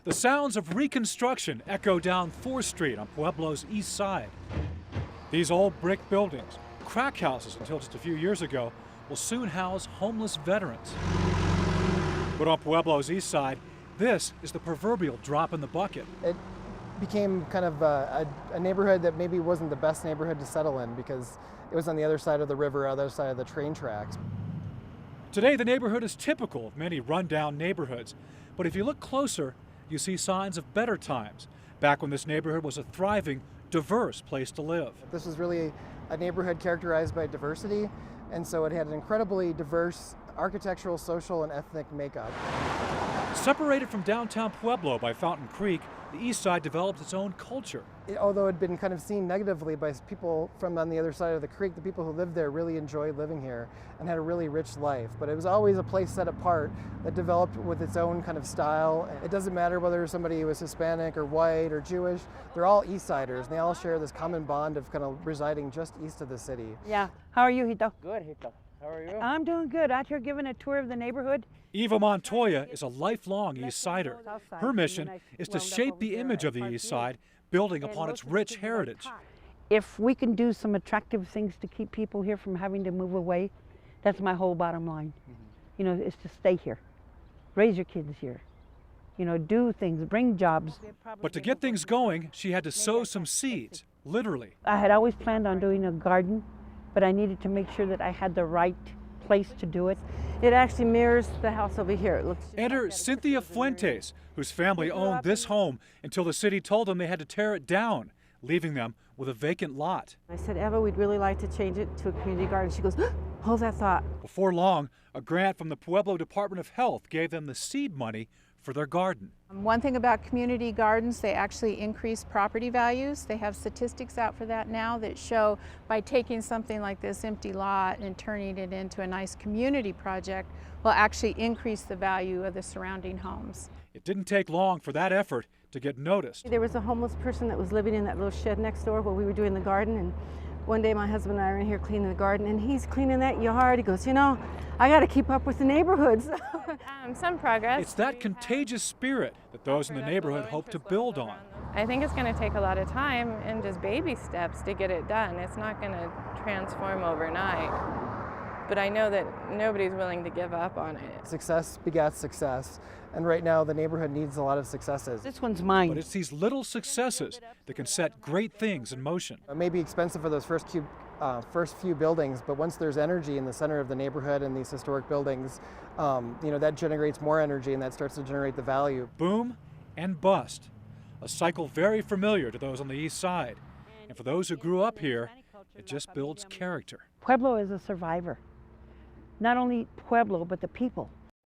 The sounds of reconstruction echo down 4th Street on Pueblo's east side. These old brick buildings, crack houses until just a few years ago, will soon house homeless veterans. But on Pueblo's east side, this is the proverbial drop in the bucket. It became kind of a neighborhood that maybe wasn't the best neighborhood to settle in because it was on the other side of the river, other side of the train tracks. Today, the neighborhood is typical of many rundown neighborhoods, but if you look closer, you see signs of better times, back when this neighborhood was a thriving, diverse place to live. This was really a neighborhood characterized by diversity, and so it had an incredibly diverse architectural, social, and ethnic makeup. Separated from downtown Pueblo by Fountain Creek, the east side developed its own culture. Although it had been kind of seen negatively by people from on the other side of the creek, the people who lived there really enjoyed living here and had a really rich life. But it was always a place set apart that developed with its own kind of style. It doesn't matter whether somebody was Hispanic or white or Jewish, they're all Eastsiders, and they all share this common bond of kind of residing just east of the city. Yeah. How are you, Hito? Good, Hito. How are you? I'm doing good. Out here giving a tour of the neighborhood. Eva Montoya is a lifelong East Sider. Her mission is to shape the image of the East Side, building upon its rich heritage. If we can do some attractive things to keep people here from having to move away, that's my whole bottom line. You know, is to stay here, raise your kids here, you know, do things, bring jobs. But to get things going, she had to sow some seeds, literally. I had always planned on doing a garden, but I needed to make sure that I had the right place to do it. It actually mirrors the house over here. It looks Enter CYNTHIA Fuentes, whose family owned this home until the city told them they had to tear it down, leaving them with a vacant lot. I said, Eva, we'd really like to change it to a community garden. She goes, hold that thought. Before long, a grant from the Pueblo Department of Health gave them the seed money for their garden. One thing about community gardens, they actually increase property values. They have statistics out for that now that show by taking something like this empty lot and turning it into a nice community project will actually increase the value of the surrounding homes. It didn't take long for that effort to get noticed. There was a homeless person that was living in that little shed next door where we were doing the garden, and one day my husband and I are in here cleaning the garden, and he's cleaning that yard. He goes, you know, I got to keep up with the neighborhoods. Some progress. It's that contagious spirit that those in the neighborhood hope to build on. I think it's going to take a lot of time and just baby steps to get it done. It's not going to transform overnight. But I know that nobody's willing to give up on it. Success begats success, and right now the neighborhood needs a lot of successes. This one's mine. But it's these little successes that can set great things in motion. It may be expensive for those first few buildings, but once there's energy in the center of the neighborhood and these historic buildings, you know, that generates more energy and that starts to generate the value. Boom and bust, a cycle very familiar to those on the east side. And for those who grew up here, it just builds character. Pueblo is a survivor. Not only Pueblo, but the people.